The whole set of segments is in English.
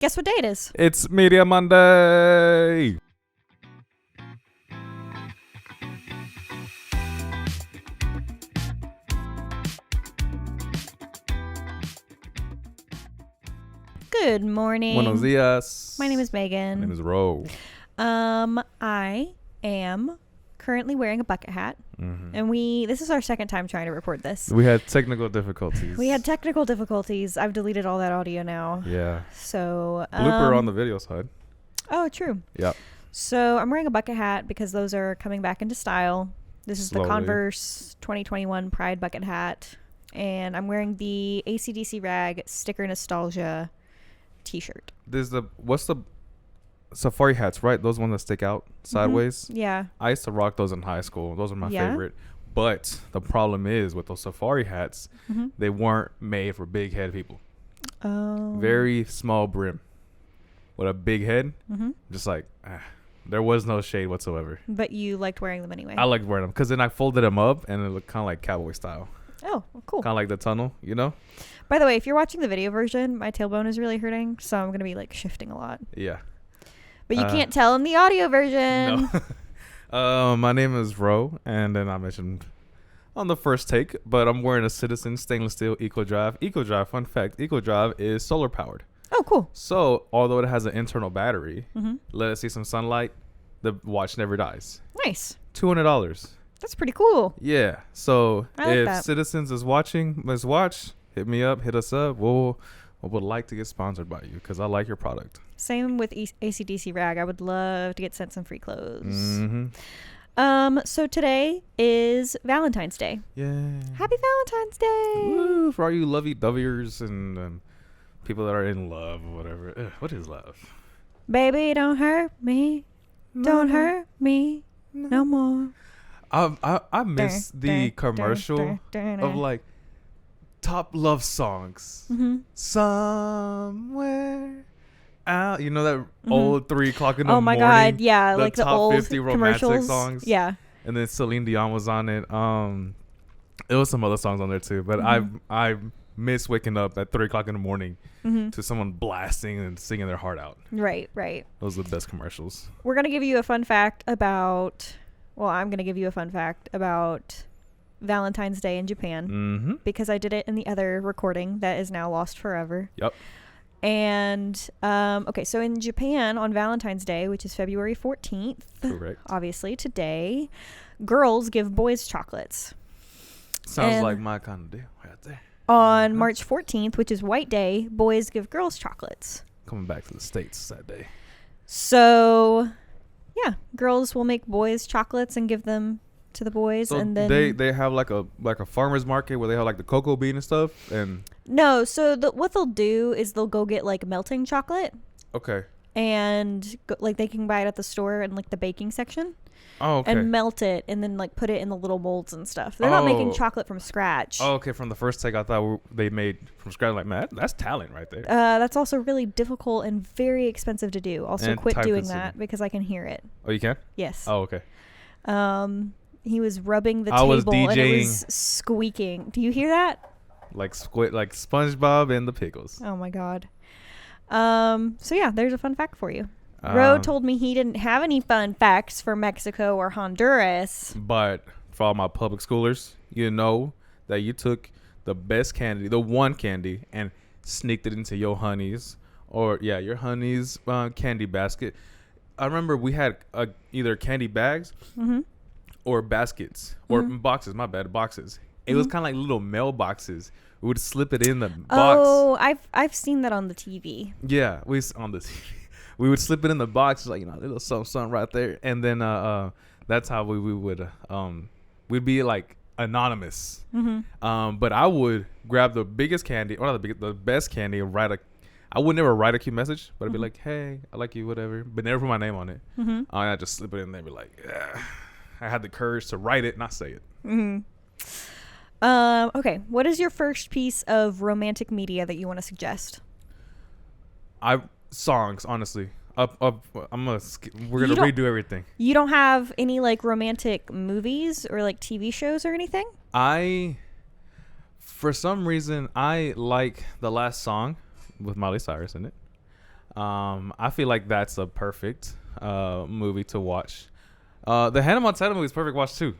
Guess what day it is? It's Media Monday. Good morning. Buenos dias. My name is Megan. My name is Ro. I am currently wearing a bucket hat. Mm-hmm. And this is our second time trying to record this. We had technical difficulties. We had technical difficulties. I've deleted all that audio now. Yeah. So Blooper on the video side. Oh, true. Yep. So I'm wearing a bucket hat because those are coming back into style. This is Slowly. the Converse 2021 Pride bucket hat. And I'm wearing the AC/DC Rag Sticker Nostalgia t-shirt. What's the safari hats, right? Those ones that stick out sideways. Mm-hmm. Yeah. I used to rock those in high school. Those are my Yeah? favorite. But the problem is with those safari hats, Mm-hmm. they weren't made for big head people. Oh. Very small brim with a big head. Mm-hmm. Just like, there was no shade whatsoever. But you liked wearing them anyway. I liked wearing them because then I folded them up and it looked kind of like cowboy style. Oh, well, cool. Kind of like the tunnel, you know? By the way, if you're watching the video version, my tailbone is really hurting, so I'm going to be like shifting a lot. Yeah. But you can't tell in the audio version. No. My name is Ro, and then I mentioned on the first take, but I'm wearing a Citizen stainless steel EcoDrive. EcoDrive, fun fact, EcoDrive is solar powered. Oh, cool. So, although it has an internal battery, Mm-hmm. let it see some sunlight, the watch never dies. Nice. $200. That's pretty cool. Yeah. So, I like if that. Citizens is watching this watch, hit me up, hit us up. We would like to get sponsored by you because I like your product. Same with AC/DC Rag. I would love to get sent some free clothes. Mm-hmm. So today is Valentine's Day. Yeah. Happy Valentine's Day. Woo, for all you lovey-doveyers and people that are in love or whatever. Ugh, what is love? Baby, don't hurt me. Don't hurt me no more. I miss the commercial of like top love songs. Mm-hmm. Somewhere out. You know that old 3 o'clock in the Oh my morning? God. Yeah. The Like the top old 50 romantic commercials. songs. Yeah. And then Celine Dion was on it. It was some other songs on there too. But I miss waking up at 3 o'clock in the morning to someone blasting and singing their heart out. Right. Right. Those are the best commercials. We're going to give you a fun fact about, I'm going to give you a fun fact about Valentine's Day in Japan Mm-hmm. because I did it in the other recording that is now lost forever. Yep. And, okay, so in Japan on Valentine's Day, which is February 14th, Correct. obviously today, girls give boys chocolates. Sounds And like my kind of deal right there. On March 14th, which is White Day, boys give girls chocolates. Coming back to the States that day. So, yeah, girls will make boys chocolates and give them to the boys, So and then they have like a farmer's market where they have like the cocoa bean and stuff. And no. So what they'll do is they'll go get like melting chocolate, okay. and like they can buy it at the store in like the baking section, Oh, okay. and melt it, and then like put it in the little molds and stuff. They're not making chocolate from scratch. Oh, okay. From the first take, I thought they made from scratch. Like, man, that's talent right there. That's also really difficult and very expensive to do. Also, And quit doing time-consuming. that because I can hear it. Oh, you can? Yes. Oh, okay. He was rubbing the I was table and it DJing. was squeaking. Do you hear that? Like SpongeBob and the Pickles. Oh my God. So yeah, there's a fun fact for you. Ro told me he didn't have any fun facts for Mexico or Honduras. But for all my public schoolers, you know that you took the best candy, the one candy, and sneaked it into your honey's your honey's candy basket. I remember we had either candy bags or baskets or boxes. My bad, boxes. It was kind of like little mail boxes. We would slip it in the box. Oh, I've seen that on the TV. Yeah, on the TV. We would slip it in the box, like, a little something right there, and then that's how we would we'd be like anonymous. But I would grab the biggest candy, or not the best candy, and I would never write a cute message, but I'd be like, "Hey, I like you," whatever, but never put my name on it. And I just slip it in there, and be like, "Yeah." I had the courage to write it, not say it. Okay, what is your first piece of romantic media that you want to suggest? Songs, honestly. We're gonna redo everything. You don't have any like romantic movies or like TV shows or anything? For some reason, I like the last song with Miley Cyrus in it. I feel like that's a perfect movie to watch. The Hannah Montana movie is perfect watch too.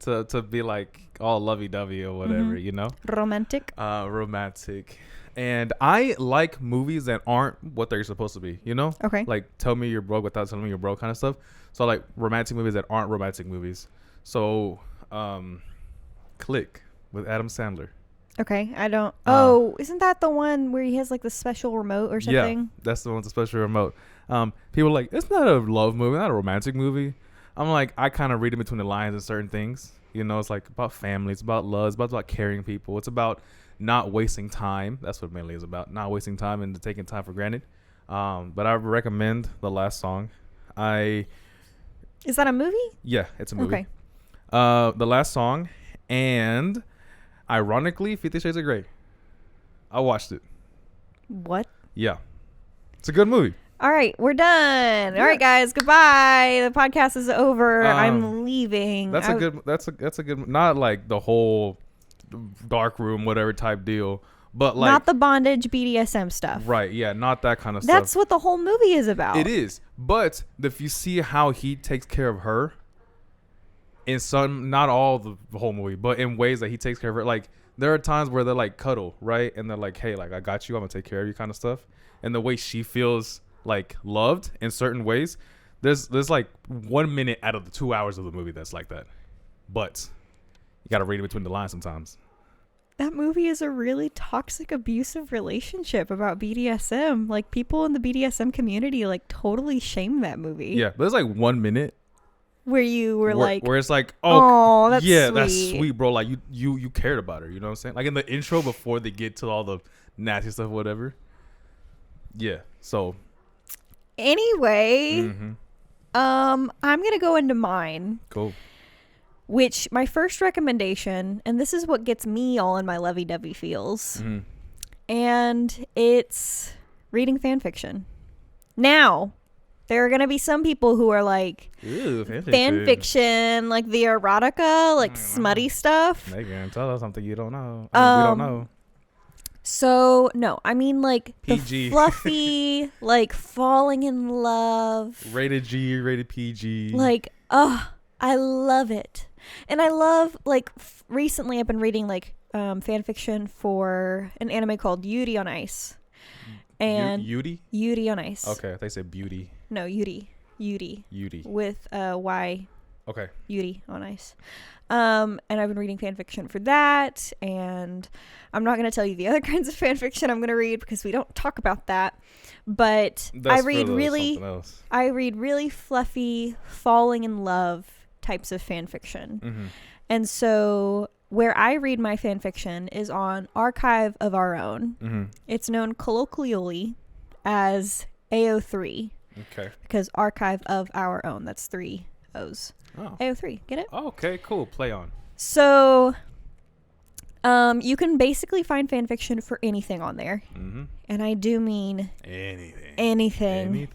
To be like all lovey-dovey or whatever, you know? Romantic. Romantic. And I like movies that aren't what they're supposed to be, you know? Okay. Like, tell me you're broke without telling me you're broke kind of stuff. So I like romantic movies that aren't romantic movies. So, Click with Adam Sandler. Okay, I don't. Isn't that the one where he has like the special remote or something? Yeah, that's the one with the special remote. People are like, it's not a love movie, not a romantic movie. I'm like, I kind of read in between the lines and certain things. You know, it's like about family, it's about love, it's about caring people. It's about not wasting time. That's what it mainly is about, not wasting time and taking time for granted. But I recommend The Last Song. Is that a movie? Yeah, it's a movie. Okay. The Last Song, and ironically, 50 Shades of Grey. I watched it. What? Yeah. It's a good movie. All right, we're done. All right, guys, goodbye. The podcast is over. I'm leaving. That's a good, not like the whole dark room, whatever type deal, but like not the bondage BDSM stuff. Right, yeah, not that kind of stuff. That's what the whole movie is about. It is. But if you see how he takes care of her in some, not all the whole movie, but in ways that he takes care of her, like there are times where they're like cuddle, right? And they're like, hey, like I got you, I'm gonna take care of you kind of stuff. And the way she feels like loved in certain ways, there's like 1 minute out of the 2 hours of the movie that's like that. But you got to read in between the lines sometimes. That movie is a really toxic, abusive relationship about BDSM. Like, people in the BDSM community, like, totally shame that movie. Yeah, but there's like 1 minute where you were where it's like, oh, that's yeah, sweet. That's sweet, bro. Like, you cared about her. You know what I'm saying? Like, in the intro before they get to all the nasty stuff, whatever. Yeah, so. Anyway, I'm going to go into mine. Cool. Which, my first recommendation, and this is what gets me all in my lovey-dovey feels, and it's reading fan fiction. Now, there are going to be some people who are like, ew, fan fiction, like the erotica, like smutty stuff. Megan, tell us something you don't know. We don't know. So, no, I mean like PG. the fluffy, like falling in love. Rated G, rated PG. Like, I love it. And I love, like, recently I've been reading, like, fan fiction for an anime called Yuri on Ice. And Yuri? Yuri on Ice. Okay, they said beauty. No, Yuri. With Y. Okay. Yuri on Ice. And I've been reading fan fiction for that. And I'm not going to tell you the other kinds of fan fiction I'm going to read because we don't talk about that. But I read really fluffy, falling in love types of fan fiction. And so where I read my fan fiction is on Archive of Our Own. It's known colloquially as AO3. Okay. Because Archive of Our Own, that's 3 O's. Oh. AO3, get it? Oh, okay, cool. Play on. So you can basically find fan fiction for anything on there. And I do mean anything.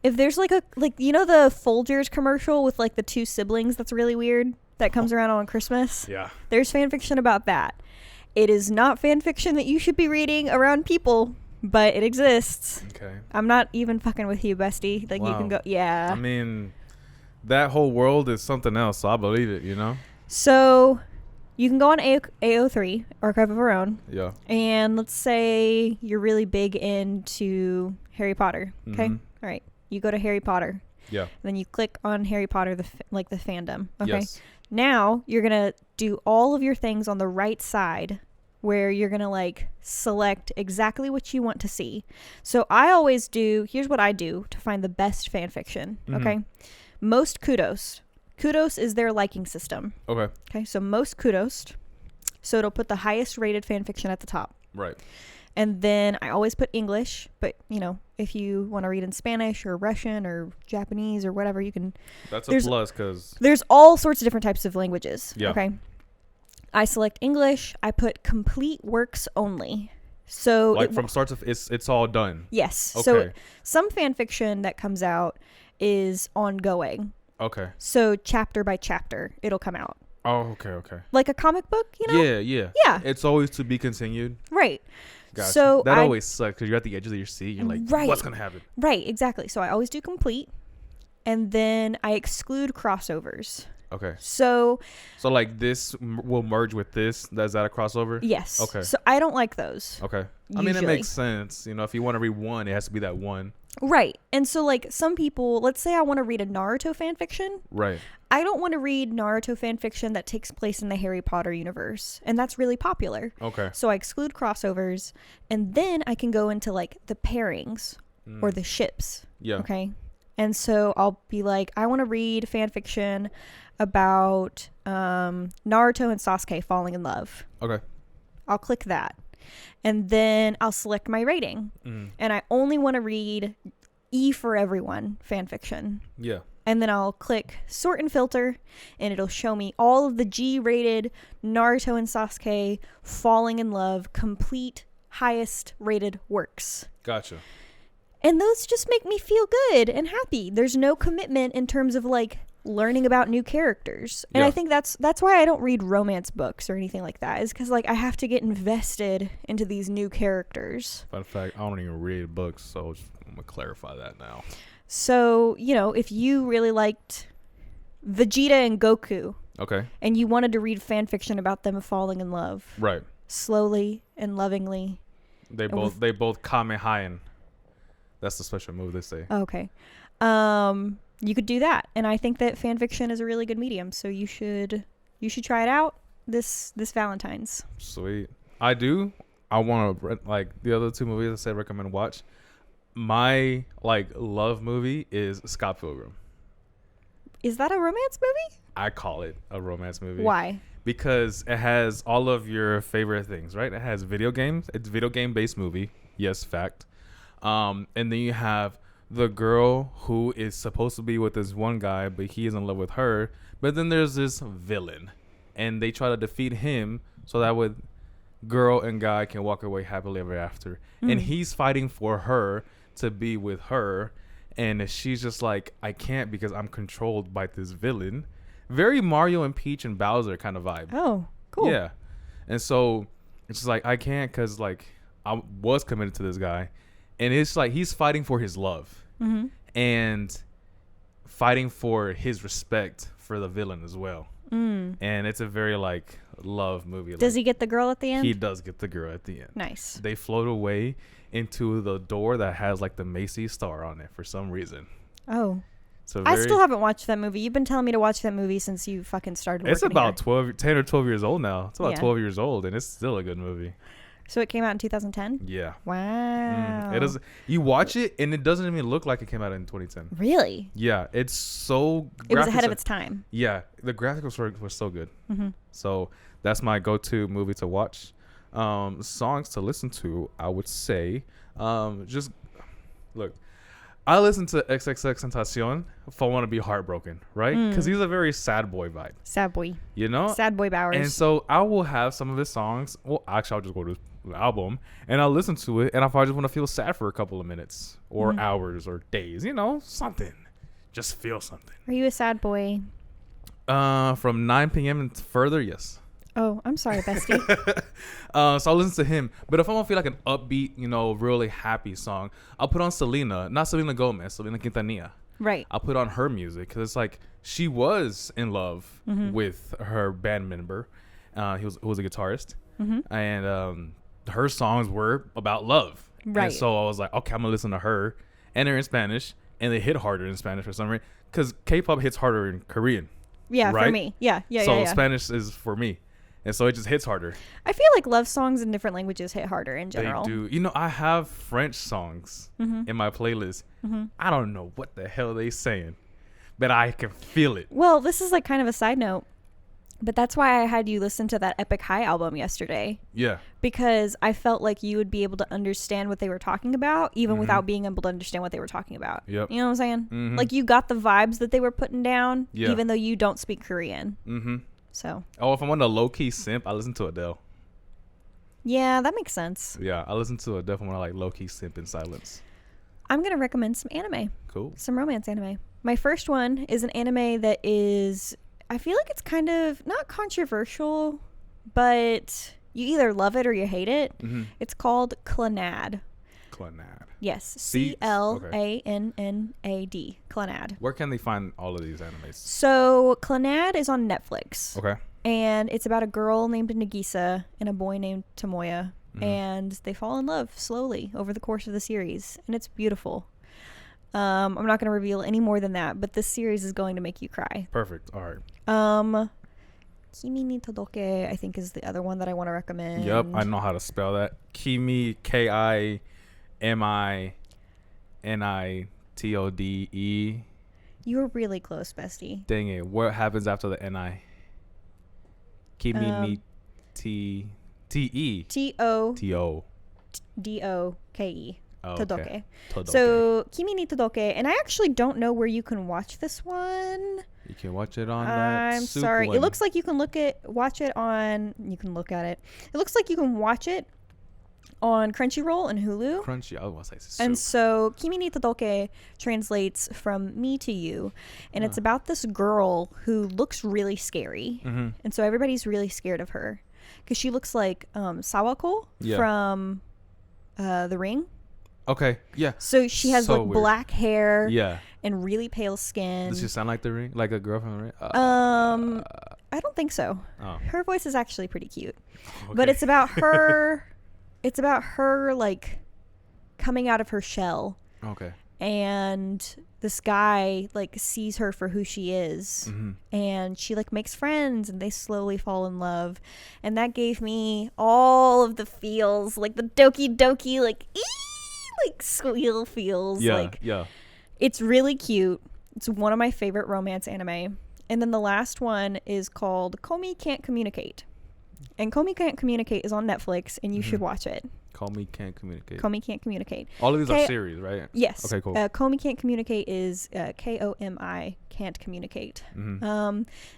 If there's like you know the Folgers commercial with like the 2 siblings that's really weird that comes around on Christmas? Yeah. There's fan fiction about that. It is not fan fiction that you should be reading around people, but it exists. Okay. I'm not even fucking with you, bestie. Like, wow. You can go, yeah. I mean, that whole world is something else, so I believe it, you know? So you can go on AO3, Archive of Our Own. Yeah. And let's say you're really big into Harry Potter. Okay. All right. You go to Harry Potter. Yeah. Then you click on Harry Potter, the fandom. Okay. Yes. Now you're going to do all of your things on the right side where you're going to like select exactly what you want to see. So I always do, here's what I do to find the best fan fiction. Okay. Most kudos. Kudos is their liking system. Okay. So most kudos. So it'll put the highest rated fan fiction at the top. Right. And then I always put English, but you know, if you want to read in Spanish or Russian or Japanese or whatever, you can. That's a plus because there's all sorts of different types of languages. Yeah. Okay. I select English. I put complete works only. So like from start to it's all done. Yes. Okay. So some fan fiction that comes out is ongoing. Okay. So chapter by chapter, it'll come out. Oh, okay. Like a comic book, you know? Yeah. Yeah. It's always to be continued. Right. Gotcha. So that always sucks because you're at the edge of your seat. You're like, right, what's gonna happen? Right, exactly. So I always do complete, and then I exclude crossovers. Okay. So like this will merge with this. Is that a crossover? Yes. Okay. So I don't like those. Okay. Usually. I mean, it makes sense. You know, if you want to read one, it has to be that one. Right. And so like some people, let's say I want to read a Naruto fan fiction. Right. I don't want to read Naruto fan fiction that takes place in the Harry Potter universe, and that's really popular. Okay. So I exclude crossovers, and then I can go into like the pairings or the ships. Yeah. Okay. And so I'll be like, I want to read fan fiction about Naruto and Sasuke falling in love. Okay. I'll click that. And then I'll select my rating. And I only want to read E for everyone fan fiction. Yeah. And then I'll click sort and filter, and it'll show me all of the G-rated Naruto and Sasuke falling in love, complete highest rated works. Gotcha. And those just make me feel good and happy. There's no commitment in terms of like learning about new characters. And I think that's why I don't read romance books or anything like that, is because like I have to get invested into these new characters. Fun fact, I don't even read books, so I'm gonna clarify that now. So, you know, if you really liked Vegeta and Goku, okay, and you wanted to read fan fiction about them falling in love, right, slowly and lovingly, they both Kamehameha. That's the special move they say. Okay. You could do that, and I think that fan fiction is a really good medium, so you should try it out this Valentine's. Sweet. I want to, like, the other two movies I said recommend watch. My like love movie is Scott Pilgrim. Is that a romance movie? I call it a romance movie. Why? Because it has all of your favorite things, right? It has video games. It's a video game based movie. Yes, fact. And then you have the girl who is supposed to be with this one guy, but he is in love with her. But then there's this villain, and they try to defeat him so that way girl and guy can walk away happily ever after. And he's fighting for her to be with her, and she's just like, I can't because I'm controlled by this villain. Very Mario and Peach and Bowser kind of vibe. Oh, cool. Yeah. And so it's just like, I can't because like I was committed to this guy, and it's like he's fighting for his love and fighting for his respect for the villain as well. And it's a very like love movie. Does he get the girl at the end? He does get the girl at the end. Nice. They float away into the door that has like the Macy's star on it for some reason. Oh. So I still haven't watched that movie. You've been telling me to watch that movie since you fucking started working. It's about here. 10 or 12 years old now. It's about 12 years old, and it's still a good movie. So it came out in 2010? Yeah. Wow. It does. You watch it, and it doesn't even look like it came out in 2010. Really? Yeah. It's so... It was ahead of its time. Yeah. The graphics were so good. So that's my go-to movie to watch. Songs to listen to, I would say. Just... Look. I listen to XXXTentacion if I want to be heartbroken, right? Because he's a very sad boy vibe. Sad boy. You know? Sad boy Bowers. And so I will have some of his songs. Well, actually, I'll just go to the album and I'll listen to it. And if I just want to feel sad for a couple of minutes or hours or days, you know, something. Just feel something. Are you a sad boy? From 9 p.m. and further, yes. Oh, I'm sorry, bestie. So I'll listen to him. But if I want to feel like an upbeat, you know, really happy song, I'll put on Selena. Not Selena Gomez, Selena Quintanilla. Right. I'll put on her music because it's like she was in love with her band member. Who was a guitarist. And her songs were about love. Right. And so I was like, okay, I'm going to listen to her. And they're in Spanish. And they hit harder in Spanish for some reason. Because K-pop hits harder in Korean. Yeah, right? for me. Yeah. So Spanish is for me. And so it just hits harder. I feel like love songs in different languages hit harder in general. They do. You know, I have French songs in my playlist. I don't know what the hell they saying, but I can feel it. Well, this is like kind of a side note, but that's why I had you listen to that Epic High album yesterday. Yeah. Because I felt like you would be able to understand what they were talking about, even without being able to understand what they were talking about. Yep. You know what I'm saying? Like you got the vibes that they were putting down, yeah. even though you don't speak Korean. So. Oh, if I want a low-key simp, I listen to Adele. Yeah, that makes sense. Yeah, I listen to Adele when I like low-key simp in silence. I'm going to recommend some anime. Cool. Some romance anime. My first one is an anime that is, I feel like it's kind of not controversial, but you either love it or you hate it. Mm-hmm. It's called Clannad. Clannad. Yes, Clannad. Clannad. Where can they find all of these animes? So Clannad is on Netflix. Okay. And it's about a girl named Nagisa and a boy named Tomoya. Mm-hmm. And they fall in love slowly over the course of the series. And it's beautiful. I'm not going to reveal any more than that, but this series is going to make you cry. Perfect. All right. Kimi ni Todoke, I think, is the other one that I want to recommend. Yep, I know how to spell that. Kimi, KIMINITODE. You were really close, bestie. Dang it. What happens after the NI? Kimi ni TE. TODOKE. Oh, Todoke. okay. Todoke. So Kimi ni Todoke, and I actually don't know where you can watch this one. You can watch it on that. I'm sorry. It looks like you can watch it on. You can look at it. It looks like you can watch it on Crunchyroll and Hulu. Crunchy. I was say soup. And so Kimi ni Todoke translates from me to you, and it's about this girl who looks really scary, and so everybody's really scared of her because she looks like Sawako from The Ring. Okay, yeah. So she has like weird black hair, and really pale skin. Does she sound like The Ring, like a girl from The Ring? I don't think so. Oh. Her voice is actually pretty cute, but it's about her. It's about her like coming out of her shell. Okay. And this guy like sees her for who she is, and she like makes friends, and they slowly fall in love, and that gave me all of the feels, like the doki doki, like like squeal feels. Yeah. It's really cute. It's one of my favorite romance anime. And then the last one is called Komi Can't Communicate. And Komi Can't Communicate is on Netflix, and you should watch it. Komi Can't Communicate. Komi Can't Communicate. All of these are series, right? Yes. Okay, cool. Komi Can't Communicate is Komi Can't Communicate.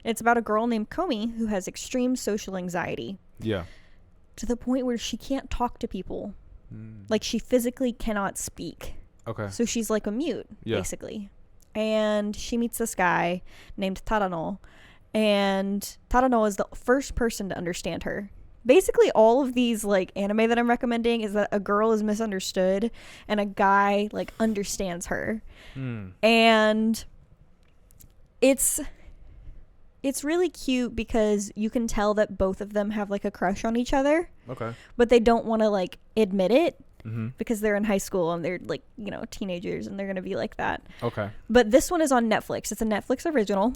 It's about a girl named Komi who has extreme social anxiety. Yeah. To the point where she can't talk to people. Like she physically cannot speak. Okay. So she's like a mute, basically. And she meets this guy named Tadano. And Tadano is the first person to understand her. Basically, all of these like anime that I'm recommending is that a girl is misunderstood and a guy like understands her. And it's really cute because you can tell that both of them have like a crush on each other. Okay. But they don't want to like admit it because they're in high school and they're like, you know, teenagers, and they're going to be like that. Okay. But this one is on Netflix. It's a Netflix original.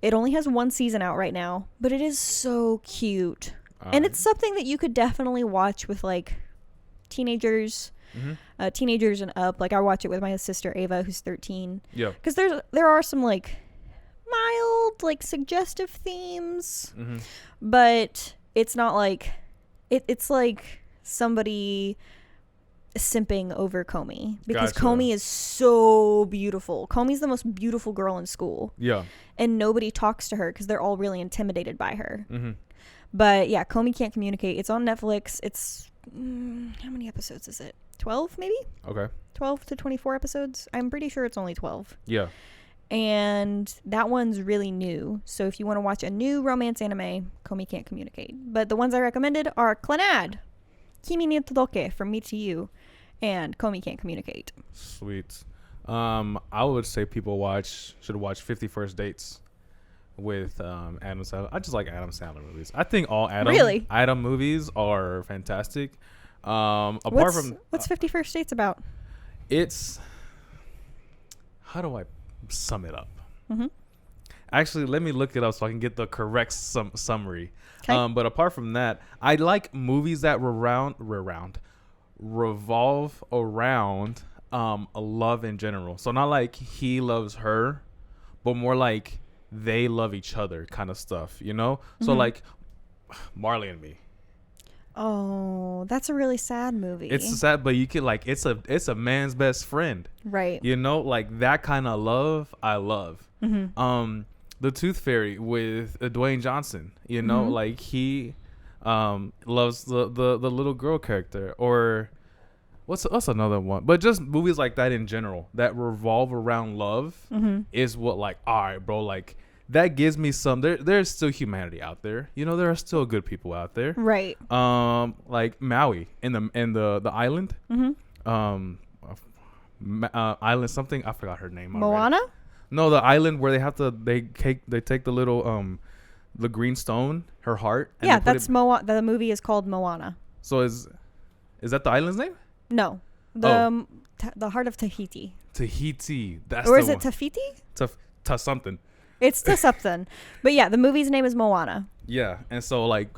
It only has one season out right now, but it is so cute. And it's something that you could definitely watch with like teenagers, teenagers and up. Like I watch it with my sister Ava, who's 13. Yeah. Because there are some like mild, like suggestive themes, but it's not like it's like somebody simping over Komi because Komi is so beautiful. Komi's the most beautiful girl in school. Yeah. And nobody talks to her because they're all really intimidated by her. But yeah, Komi Can't Communicate. It's on Netflix. It's how many episodes is it? 12 maybe? Okay. 12 to 24 episodes. I'm pretty sure it's only 12. Yeah. And that one's really new. So if you want to watch a new romance anime, Komi Can't Communicate. But the ones I recommended are Clannad, Kimi ni Todoke, From Me to You, and Komi Can't Communicate. Sweet. I would say people should watch 50 First Dates with Adam Sandler. I just like Adam Sandler movies. I think all Adam movies are fantastic. What's 50 First Dates about? It's, how do I sum it up? Actually, let me look it up so I can get the correct summary. Okay. But apart from that, I like movies that revolve around love in general. So not like he loves her, but more like they love each other kind of stuff, you know? So like Marley and Me. Oh, that's a really sad movie. It's sad, but you can like it's a man's best friend. Right. You know, like that kind of love I love. The Tooth Fairy with Dwayne Johnson, you know, like he loves the little girl character. Or what's another one? But just movies like that in general that revolve around love is what, like, all right, bro, like that gives me some. There's still humanity out there. You know, there are still good people out there. Right. Like Maui in the island. Island something. I forgot her name. Moana. Already. No, the island where they take the little the green stone, her heart. And yeah, that's Moana. The movie is called Moana. So is that the island's name? No, the heart of Tahiti. Tahiti. That's or is it Tafiti? Ta something. It's to something. But yeah, the movie's name is Moana. Yeah, and so like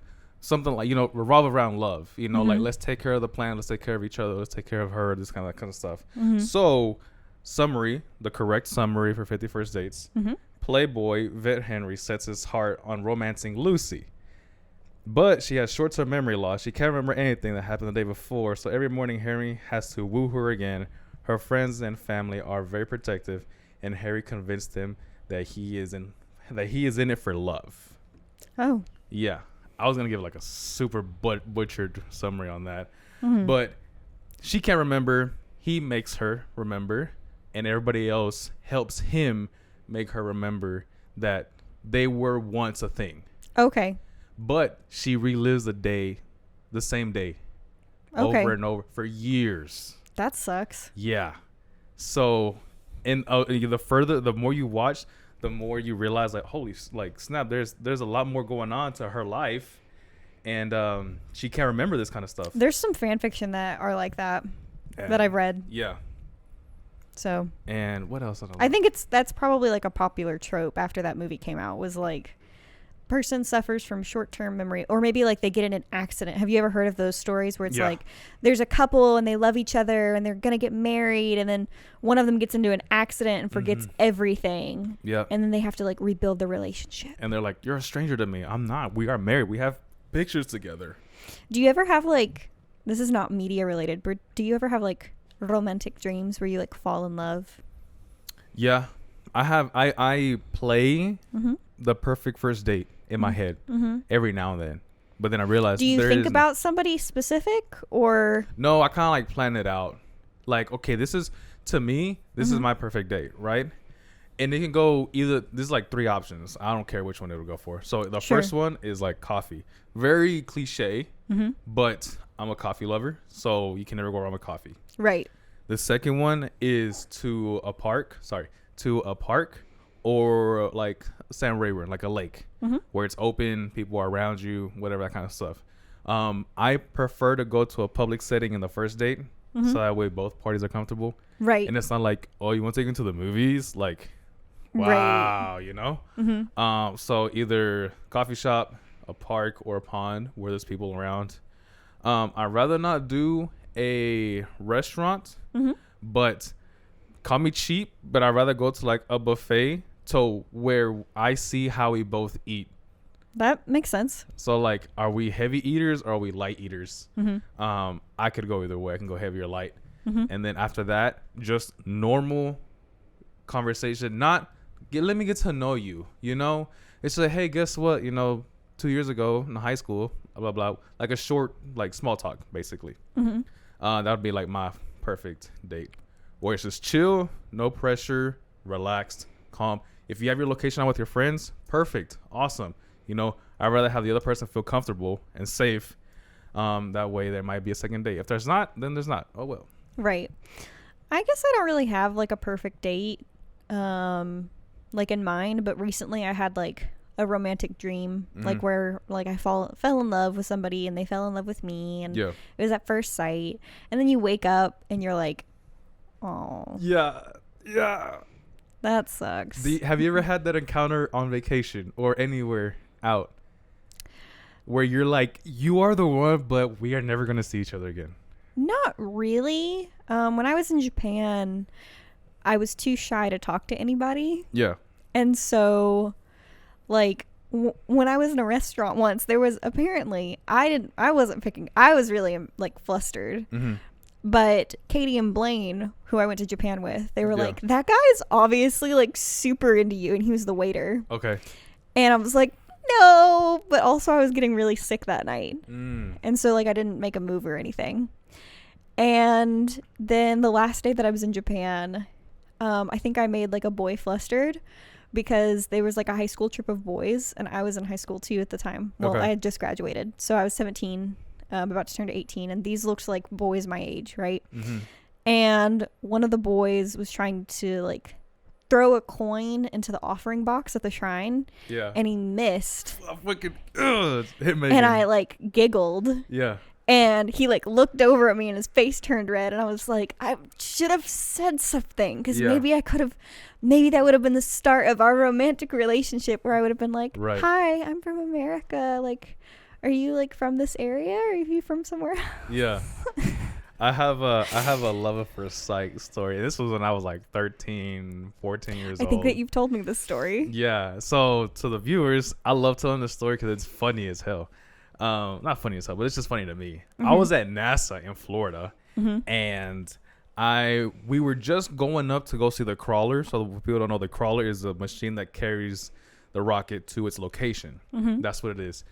something like, you know, revolve around love. You know, like let's take care of the planet, let's take care of each other, let's take care of her, this kind of stuff. So summary, the correct summary for 50 First Dates. Playboy Vet Henry sets his heart on romancing Lucy. But she has short-term memory loss. She can't remember anything that happened the day before. So every morning, Henry has to woo her again. Her friends and family are very protective, and Harry convinced him that he is in it for love. Oh. Yeah. I was going to give like a super butchered summary on that. But she can't remember. He makes her remember, and everybody else helps him make her remember that they were once a thing. Okay. But she relives the same day, over and over for years. That sucks. Yeah. So, and the more you watch, the more you realize, like, holy, like, snap, there's a lot more going on to her life, and she can't remember this kind of stuff. There's some fan fiction that are like that that I've read. Yeah. So. And what else? I think that's probably like a popular trope after that movie came out, was like, person suffers from short-term memory, or maybe like they get in an accident. Have you ever heard of those stories where it's like there's a couple and they love each other and they're gonna get married, and then one of them gets into an accident and forgets everything, and then they have to like rebuild the relationship, and they're like, you're a stranger to me. I'm not. We are married. We have pictures together. Do you ever have, like, this is not media related, but do you ever have like romantic dreams where you like fall in love? Yeah, I have. I play the perfect first date in my head every now and then, but then I realize, do you think about somebody specific, or no? I kind of like plan it out, like, okay, this is, to me, this is my perfect date, right? And it can go either, there's like 3 options. I don't care which one it will go for. So the first one is like coffee. Very cliche, but I'm a coffee lover, so you can never go wrong with coffee. Right. The second one is to a park, or like San Rayburn, like a lake, where it's open, people are around you, whatever, that kind of stuff. I prefer to go to a public setting in the first date, so that way both parties are comfortable. Right. And it's not like, oh, you want to take them to the movies? Like, wow, you know? So either coffee shop, a park, or a pond where there's people around. I'd rather not do a restaurant, but call me cheap, but I'd rather go to like a buffet to where I see how we both eat. That makes sense. So like, are we heavy eaters or are we light eaters? I could go either way. I can go heavy or light. And then after that, just normal conversation. Not let me get to know you. You know, it's like, hey, guess what? You know, 2 years ago in high school, blah blah blah. Like a short, like small talk, basically. That would be like my perfect date, where it's just chill, no pressure, relaxed, calm. If you have your location on with your friends, perfect, awesome. You know, I'd rather have the other person feel comfortable and safe. That way there might be a second date. If there's not, then there's not. Oh, well. Right. I guess I don't really have like a perfect date, like in mind, but recently I had like a romantic dream, like where like I fell in love with somebody and they fell in love with me, and it was at first sight, and then you wake up and you're like, oh. Yeah. That sucks. Have you ever had that encounter on vacation or anywhere out where you're like, you are the one, but we are never going to see each other again? Not really. When I was in Japan, I was too shy to talk to anybody. Yeah. And so, like, when I was in a restaurant once, there was apparently, I was really, like, flustered. But Katie and Blaine, who I went to Japan with, they were like, that guy's obviously like super into you, and he was the waiter. Okay. And I was like, no, but also I was getting really sick that night. And so like I didn't make a move or anything. And then the last day that I was in Japan, I think I made like a boy flustered, because there was like a high school trip of boys, and I was in high school too at the time. Well, I had just graduated, so I was 17, about to turn to 18, and these looked like boys my age, right? Mm-hmm. And one of the boys was trying to like throw a coin into the offering box at the shrine. Yeah. And he missed. Hit me. And I like giggled. Yeah. And he like looked over at me and his face turned red, and I was like, I should have said something, because maybe that would have been the start of our romantic relationship, where I would have been like, hi, I'm from America. Like, are you like from this area, or are you from somewhere else? Yeah. I have a love at first sight story. This was when I was like 13, 14 years old. I think that you've told me this story. Yeah. So to the viewers, I love telling this story because it's funny as hell. Not funny as hell, but it's just funny to me. Mm-hmm. I was at NASA in Florida, and we were just going up to go see the crawler. So if people don't know, the crawler is a machine that carries the rocket to its location. Mm-hmm. That's what it is.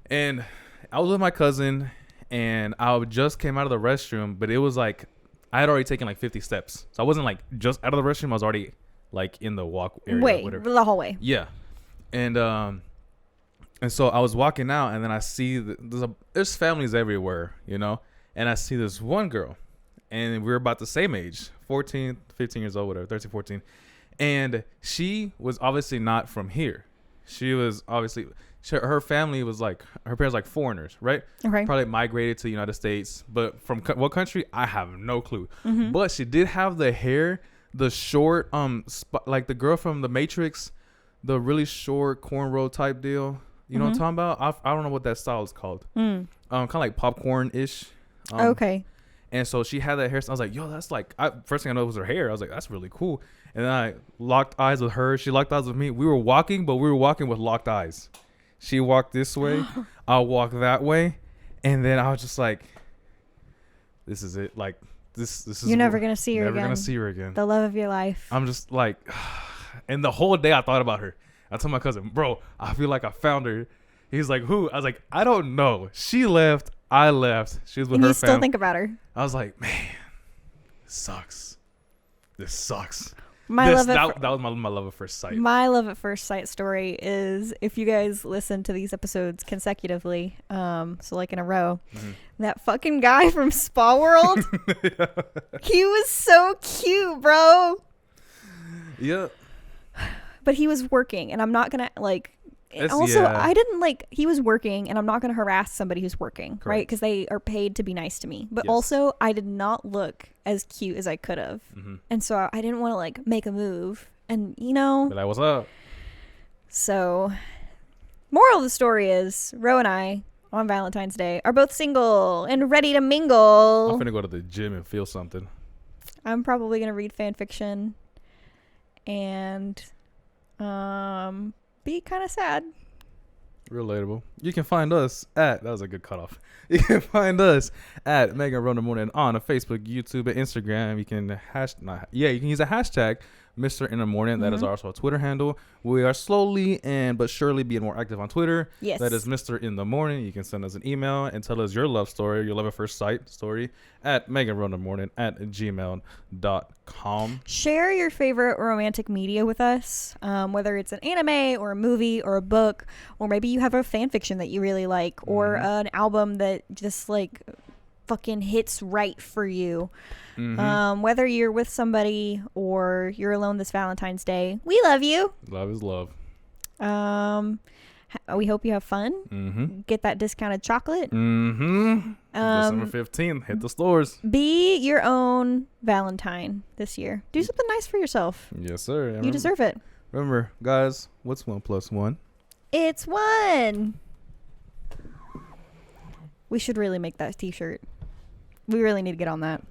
And I was with my cousin, and I just came out of the restroom, but it was like I had already taken like 50 steps. So I wasn't like just out of the restroom. I was already like in the walk area. Wait, the hallway. Yeah. And so I was walking out, and then I see there's families everywhere, you know? And I see this one girl, and we were about the same age, 14, 15 years old, whatever, 13, 14. And she was obviously not from here. She was obviously... her family was like, her parents like foreigners, right? Okay. Probably migrated to the United States, but from what country, I have no clue. Mm-hmm. But she did have the hair, the short, like the girl from The Matrix, the really short cornrow type deal. You know what I'm talking about? I don't know what that style is called. Kind of like popcorn-ish. Okay. And so she had that hair. So I was like, yo, that's like, first thing I know was her hair. I was like, that's really cool. And then I locked eyes with her. She locked eyes with me. We were walking, but we were walking with locked eyes. She walked this way, I'll walk that way, and then I was just like, "This is it. Like this is." You're never gonna see her again. Never gonna see her again. The love of your life. I'm just like, and the whole day I thought about her. I told my cousin, "Bro, I feel like I found her." He's like, "Who?" I was like, "I don't know. She left. I left. She was with her family." You still think about her? I was like, "Man, this sucks. This sucks." That was my love at first sight. My love at first sight story is, if you guys listen to these episodes consecutively, so like in a row, that fucking guy from Spa World, he was so cute, bro. Yeah. But he was working, and I'm not gonna like. I didn't like. He was working, and I'm not gonna harass somebody who's working, correct, right? Because they are paid to be nice to me. But also, I did not look as cute as I could have, and so I didn't want to like make a move, and you know. But what's up? So, moral of the story is, Ro and I on Valentine's Day are both single and ready to mingle. I'm gonna go to the gym and feel something. I'm probably gonna read fan fiction, and be kind of sad. Relatable. You can find us at, that was a good cutoff. You can find us at Meg and Ro in the Morning on Facebook, YouTube, and Instagram. You can you can use a hashtag Mr. in the Morning. That is also a Twitter handle. We are slowly but surely being more active on Twitter. Yes. That is Mr. in the Morning. You can send us an email and tell us your love story, your love at first sight story at megandrointhemorning@gmail.com. Share your favorite romantic media with us, whether it's an anime or a movie or a book, or maybe you have a fan fiction that you really like, or an album that just like fucking hits right for you. Whether you're with somebody or you're alone this Valentine's Day, we love you. Love is love. We hope you have fun. Get that discounted chocolate. December 15th, hit the stores. Be your own Valentine this year. Do something nice for yourself. Yes, sir. You deserve it. Remember, guys, what's 1 + 1? It's 1. We should really make that t-shirt. We really need to get on that.